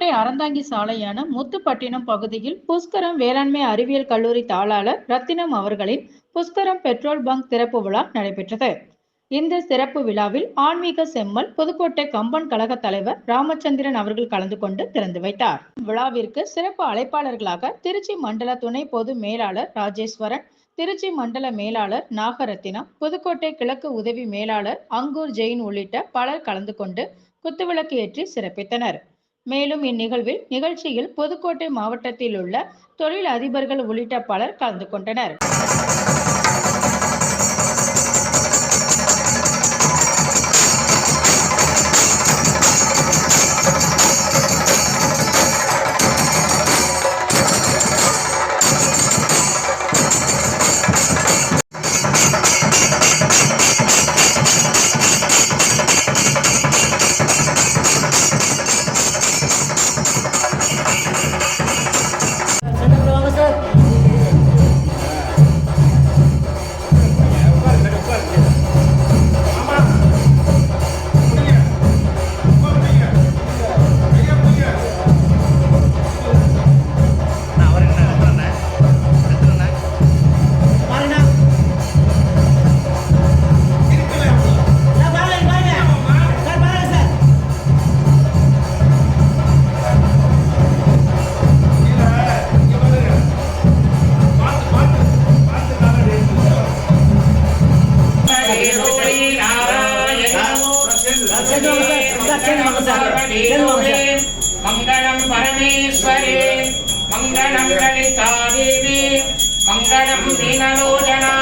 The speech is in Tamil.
புதுக்கோட்டை அறந்தாங்கி சாலையான முத்துப்பட்டினம் பகுதியில் புஷ்கரம் வேளாண்மை அறிவியல் கல்லூரி தாளாளர் ரத்தினம் அவர்களின் புஷ்கரம் பெட்ரோல் பங்க் திறப்பு விழா நடைபெற்றது. இந்த சிறப்பு விழாவில் ஆன்மீக செம்மல் புதுக்கோட்டை கம்பன் கழக தலைவர் ராமச்சந்திரன் அவர்கள் கலந்து கொண்டு திறந்து வைத்தார். விழாவிற்கு சிறப்பு அழைப்பாளர்களாக திருச்சி மண்டல துணை பொது மேலாளர் ராஜேஸ்வரன், திருச்சி மண்டல மேலாளர் நாகரத்தினம், புதுக்கோட்டை கிழக்கு உதவி மேலாளர் அங்கூர் ஜெயின் உள்ளிட்ட பலர் கலந்து கொண்டு குத்துவிளக்கு ஏற்றி சிறப்பித்தனர். மேலும் இந்நிகழ்வில் நிகழ்ச்சியில் புதுக்கோட்டை மாவட்டத்தில் உள்ள தொழில் அதிபர்கள் உள்ளிட்ட பலர் கலந்து கொண்டனர். मंगलम परमेश्वरे मंगलम ललिता देवी मंगलम दीनलोचना